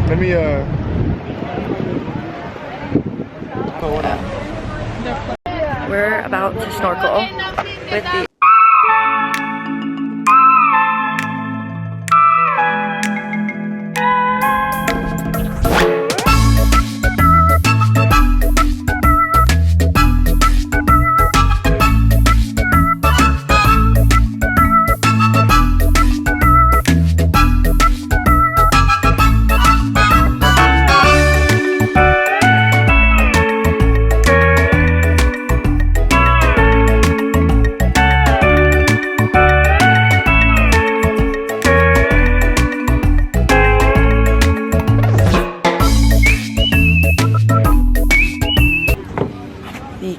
Let me We're about to snorkel with the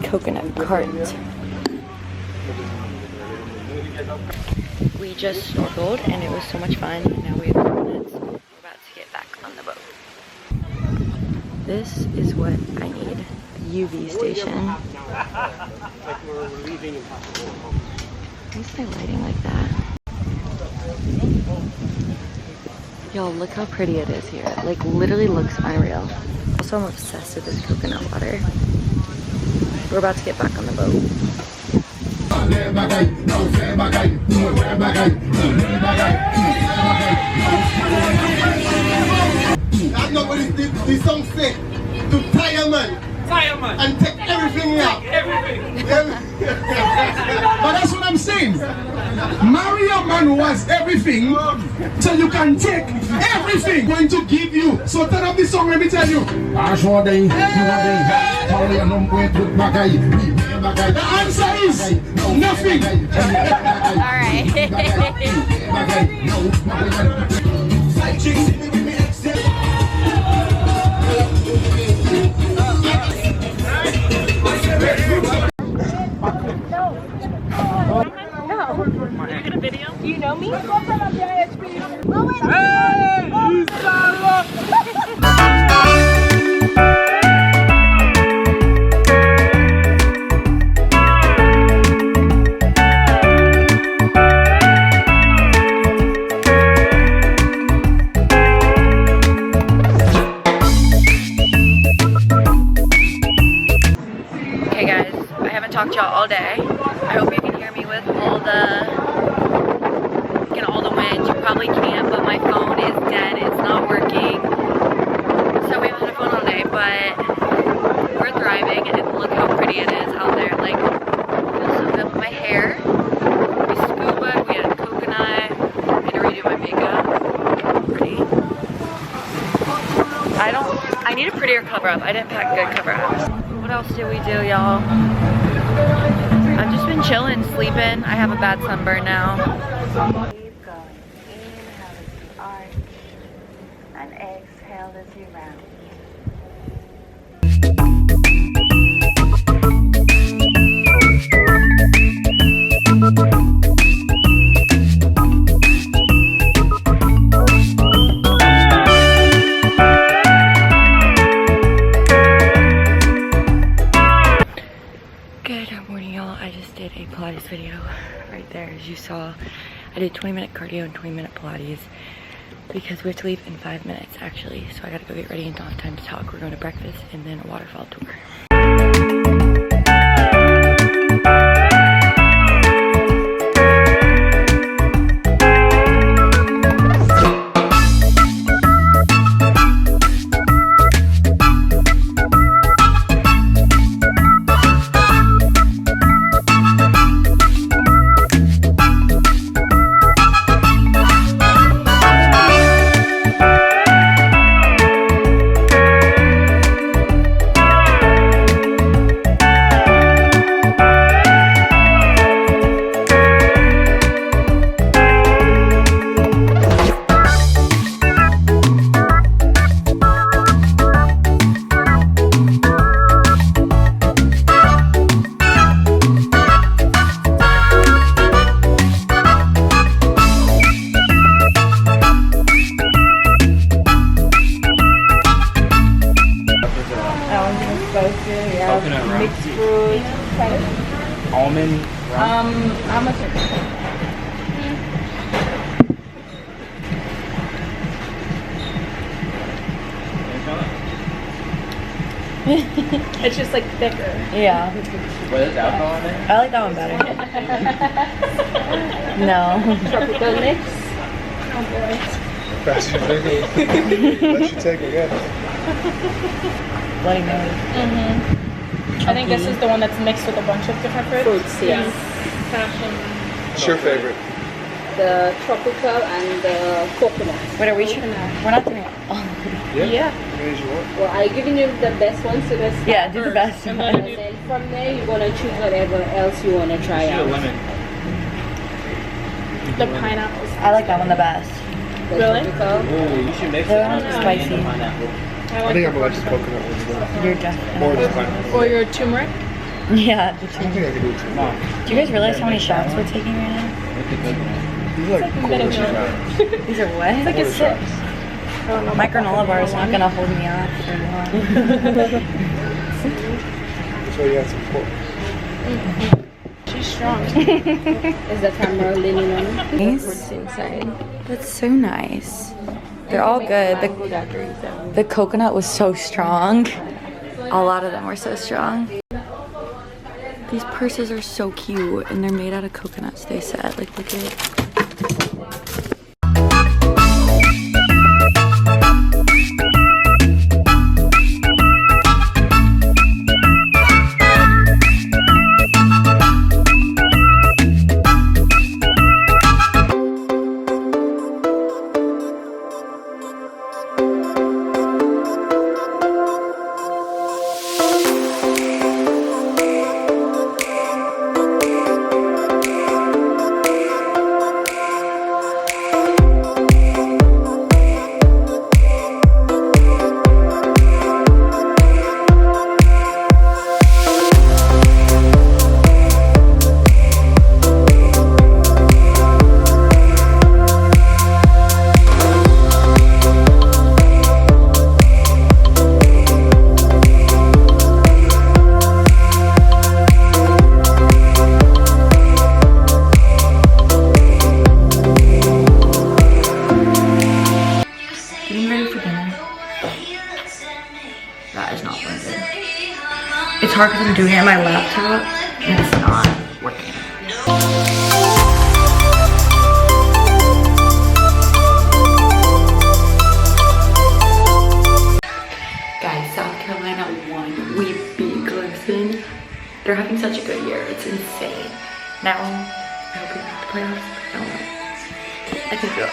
coconut cart. We just snorkeled and it was so much fun. Now we have 4 minutes. We're about to get back on the boat. This is what I need. UV station. Why is my lighting like that? Y'all, look how pretty it is here. Like, literally looks unreal. Also, I'm obsessed with this coconut water. We're about to get back on the boat. I know what the song said. To tire man. And take everything out. But that's what I'm saying. Marry a man who has everything, so you can take everything going to give you. So turn up the song, let me tell you. The answer is nothing. Do you know me? Okay guys, I haven't talked to y'all all day. I hope you can hear me with all the wind. You probably can't, but my phone is dead. It's not working. So we haven't had a phone all day, but we're thriving and look how pretty it is out there. Like, I feel so good with my hair. We scuba, we had a coconut. I had to redo my makeup. Pretty. I need a prettier cover up. I didn't pack good cover ups. What else did we do, y'all? I've just been chilling, sleeping. I have a bad sunburn now. Keep going. Inhale as you arch and exhale as you round. Good morning, y'all. I just did a Pilates video right there. As you saw, I did 20-minute cardio and 20-minute Pilates because we have to leave in 5 minutes actually. So I gotta go get ready and don't have time to talk. We're going to breakfast and then a waterfall tour. Mixed fruit. Almond. How much is it? It's just like thicker. Yeah. What is alcohol in it? I like that one better. No. Tropical mix. Oh boy. That's your favorite. Let you take it, yeah. Bloody Mary. I think this is the one that's mixed with a bunch of different fruits. Yes. Passion. What's your favorite? The tropical and the coconut. What are we trying? We're not doing it. Oh. Yeah. As you want. Well, I'm giving you the best one, so let's start Yeah, do the best first. one. And then from there, you're gonna choose whatever else you wanna try out. Lemon. The pineapples. I like that one the best. The Really? tropical. Oh, you should mix it. They're spicy. Pineapple. I think I'm gonna like the coconut one as well. You're definitely. Or the pineapple. Or your turmeric. Yeah. I think I can do it too. Mom, Do you guys realize how many shots we're taking right now? with the coconut. These are like quarter shots. These are what? Quarter shots. My granola bar is not gonna hold me off for long. That's why you have some pork. She's strong. Is the camera leaning on it? Nice. What's inside? That's so nice. They're all good. The coconut was so strong. A lot of them were so strong. These purses are so cute and they're made out of coconuts, they said. Like, look at it. Getting ready for dinner. That is not worth it. It's hard because I'm doing it on my laptop and it's not working. Guys, South Carolina won. We beat Clemson. They're having such a good year. It's insane. Now, I hope we make the playoffs. I don't know. I think we will.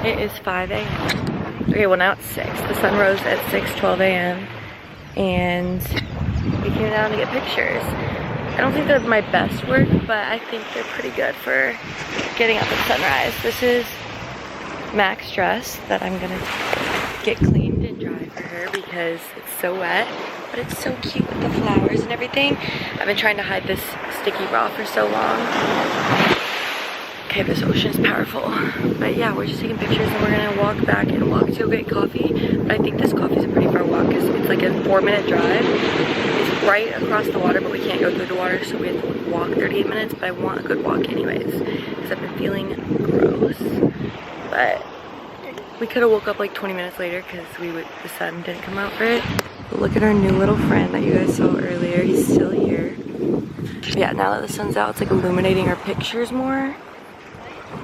It is 5 a.m. Okay, well now it's 6. The sun rose at 6:12 a.m. and we came down to get pictures. I don't think they're my best work, but I think they're pretty good for getting up at sunrise. This is Mac's dress that I'm gonna get cleaned and dry for her because it's so wet, but it's so cute with the flowers and everything. I've been trying to hide this sticky bra for so long. Okay, this ocean is powerful. But yeah, we're just taking pictures and we're gonna walk back and walk to go get coffee. But I think this coffee is a pretty far walk because it's like a 4-minute drive. It's right across the water, but we can't go through the water, so we have to walk 38 minutes. But I want a good walk anyways because I've been feeling gross. But we could have woke up like 20 minutes later because the sun didn't come out for it. But look at our new little friend that you guys saw earlier. He's still here. But yeah, now that the sun's out, it's like illuminating our pictures more.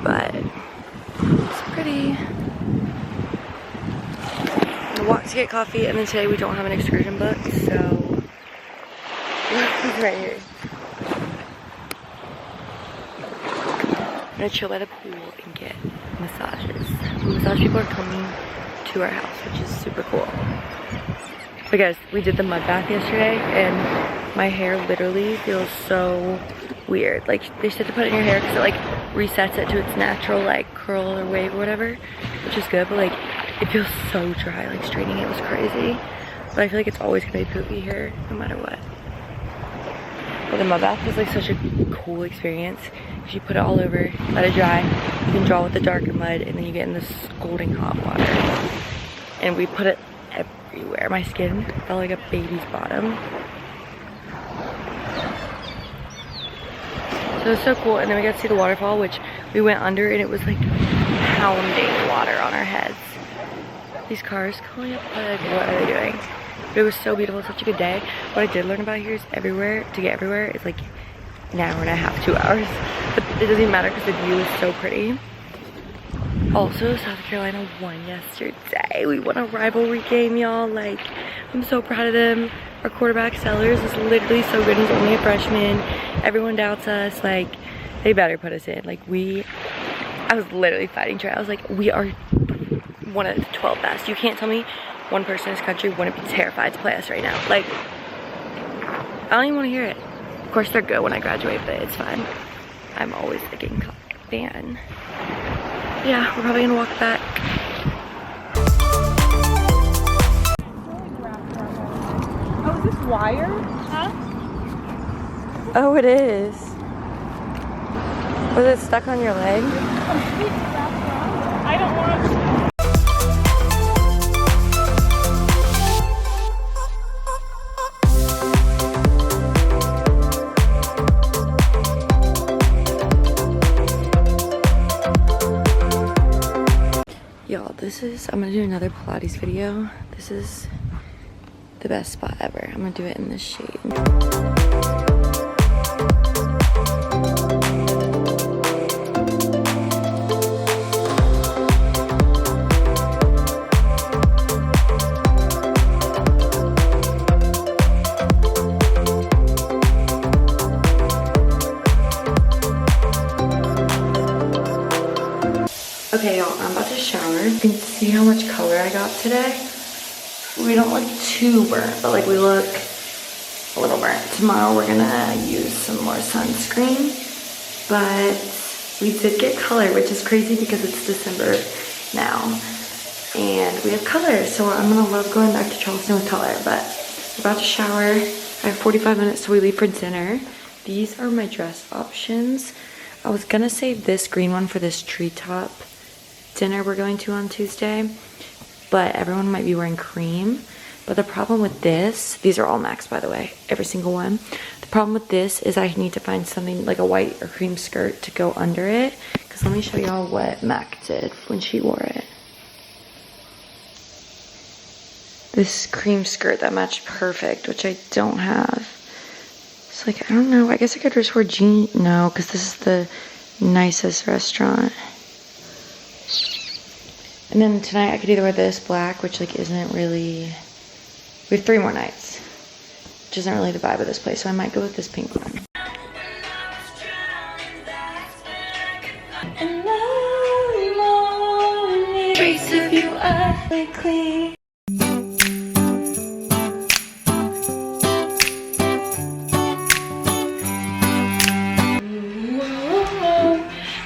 But it's pretty. I walked to get coffee, and then today we don't have an excursion booked, so he's right here. I'm gonna chill by the pool and get massages. Massage people are coming to our house, which is super cool. But guys, we did the mud bath yesterday, and my hair literally feels so weird. Like, they said to put it in your hair because it like resets it to its natural like curl or wave or whatever, which is good, but like It feels so dry, like straightening it was crazy. But I feel like it's always gonna be poopy here, no matter what. But the mud bath is like such a cool experience. You put it all over, let it dry. You can draw with the darker mud, and then you get in this scalding hot water. And we put it everywhere. My skin felt like a baby's bottom. So it was so cool. And then we got to see the waterfall, which we went under, and it was like pounding water on our heads. These cars calling up, like, what are they doing? But it was so beautiful, such a good day. What I did learn about here is everywhere, to get everywhere, is like an hour and a half, 2 hours. But it doesn't even matter because the view is so pretty. Also, South Carolina won yesterday. We won a rivalry game, y'all. Like, I'm so proud of them. Our quarterback, Sellers, is literally so good. He's only a freshman. Everyone doubts us. Like, they better put us in. Like, I was literally fighting Trey. I was like, we are one of the 12 best. You can't tell me one person in this country wouldn't be terrified to play us right now. Like, I don't even want to hear it. Of course, they're good when I graduate, but it's fine. I'm always a Gamecock fan. Yeah, we're probably gonna walk back. Oh, is this wire? Huh? Oh, it is. Was it stuck on your leg? I don't want to. Y'all, I'm gonna do another Pilates video. This is the best spot ever. I'm gonna do it in this shade. Okay, y'all, I'm about to shower. You can see how much color I got today. We don't look too burnt, but like we look a little burnt. Tomorrow we're gonna use some more sunscreen, but we did get color, which is crazy because it's December now. And we have color, so I'm gonna love going back to Charleston with color, but we're about to shower. I have 45 minutes till we leave for dinner. These are my dress options. I was gonna save this green one for this treetop dinner we're going to on Tuesday, but everyone might be wearing cream. But the problem with this, these are all Max by the way, every single one. The problem with this is I need to find something like a white or cream skirt to go under it, because let me show y'all what Mac did when she wore it. This cream skirt that matched perfect, which I don't have. It's like, I don't know, I guess I could just wear jeans. No, because this is the nicest restaurant. And then tonight I could either wear this black, which like isn't really, we have 3 more nights, which isn't really the vibe of this place, so I might go with this pink one. Trace of you ugly clean.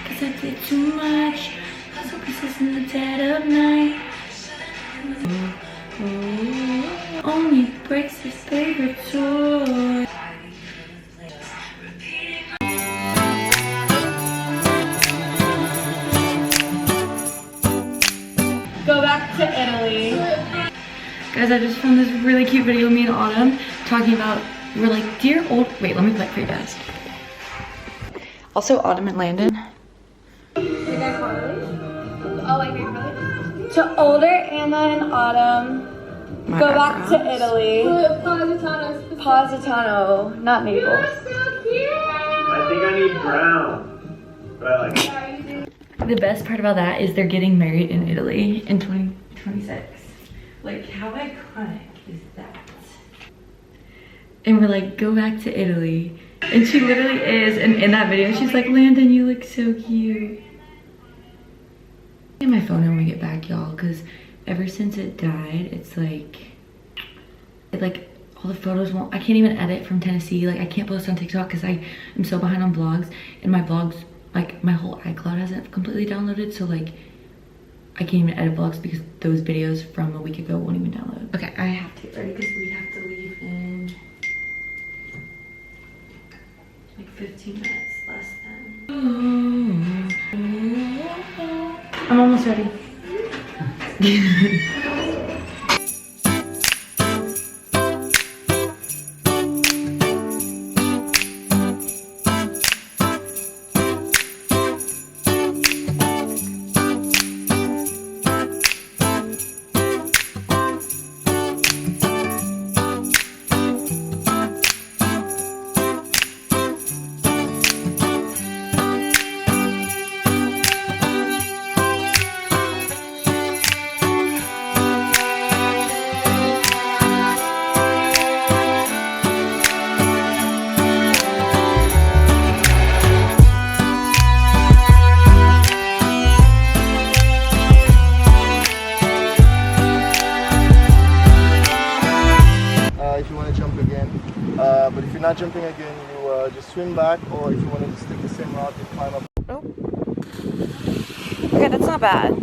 Cause I did too much. Puzzle pieces in the dead of night. Only breaks his favorite toy. Go back to Italy. Guys, I just found this really cute video of me and Autumn talking about, we're like, dear old, wait, let me play it for you guys. Also, Autumn and Landon. To older Anna and Autumn, My go back to eyebrows. Italy. Positano, not Naples. I think I need brown. But I like The best part about that is they're getting married in Italy in 2026. Like, how iconic is that? And we're like, go back to Italy. And she literally is, and in that video, she's like, Landon, you look so cute. Get my phone when we get back, y'all, because ever since it died, it's like, all the photos won't, I can't even edit from Tennessee. Like, I can't post on TikTok because I am so behind on vlogs, and my vlogs, like, my whole iCloud hasn't completely downloaded, so like, I can't even edit vlogs because those videos from a week ago won't even download. Okay, I have to get ready because we have to leave in like 15 minutes less than. I'm almost ready. If you want to jump again, but if you're not jumping again, you just swim back, or if you want to just take the same route, you climb up. Oh. Okay, that's not bad.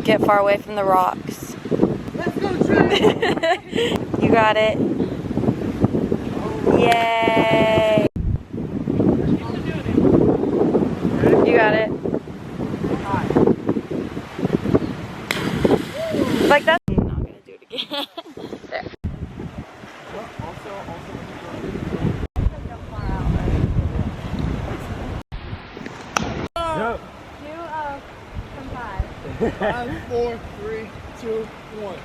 Get far away from the rocks. Let's go, Trey! You got it. Yay! You got it. Like that. I'm not gonna do it again. There. Yep. 5, 4, 3, 2, 1.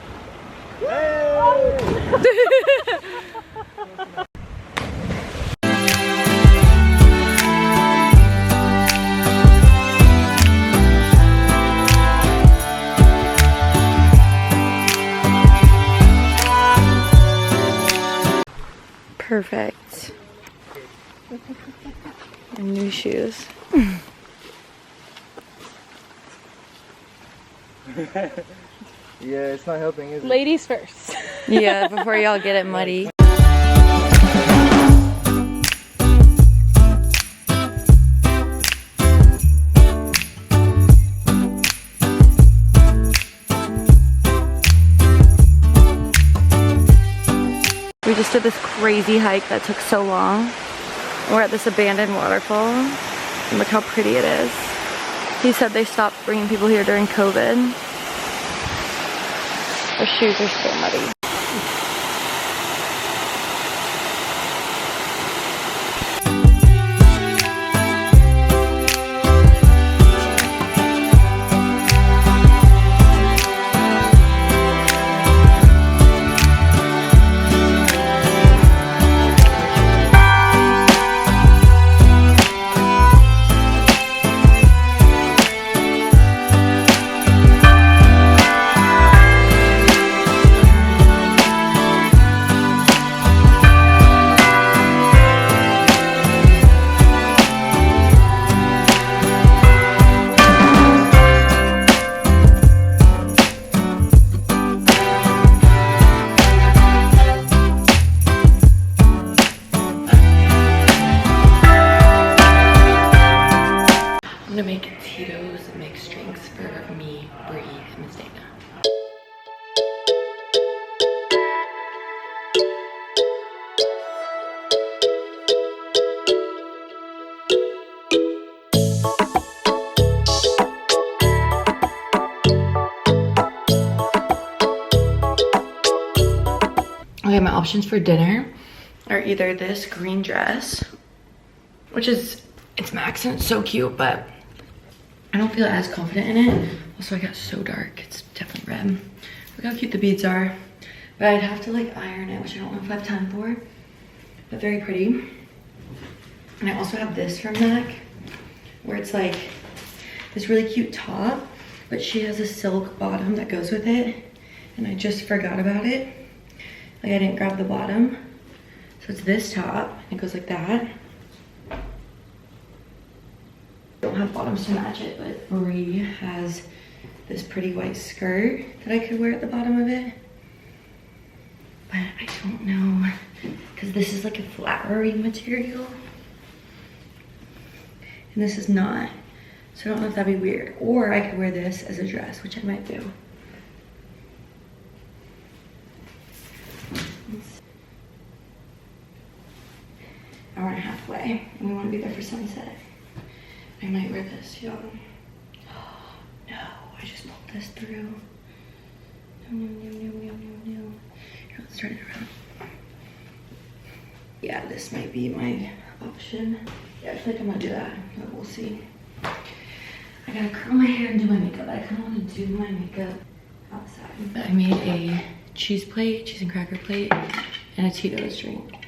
Perfect. And new shoes. Yeah, it's not helping, is it? Ladies first. Yeah, before y'all get it muddy. We just did this crazy hike that took so long. We're at this abandoned waterfall. And look how pretty it is. He said they stopped bringing people here during COVID. Our shoes are still muddy. Okay, my options for dinner are either this green dress, which is, it's Max and it's so cute, but I don't feel as confident in it. Also, I got so dark, it's definitely red. Look how cute the beads are. But I'd have to like iron it, which I don't know if I have time for, but very pretty. And I also have this from MAC, where it's like this really cute top, but she has a silk bottom that goes with it. And I just forgot about it. Like I didn't grab the bottom. So it's this top, it goes like that. I don't have bottoms to match it, but Marie has this pretty white skirt that I could wear at the bottom of it. But I don't know, because this is like a flowery material. And this is not So I don't know if that'd be weird. Or I could wear this as a dress, which I might do. Hour and a half away, and we want to be there for sunset. I might wear this, y'all. Oh, no, I just pulled this through. No. Here, let's turn it around. Yeah, this might be my option. Yeah, I feel like I'm gonna do that, but we'll see. I gotta curl my hair and do my makeup. I kind of want to do my makeup outside. I made a cheese and cracker plate, and a Tito's drink.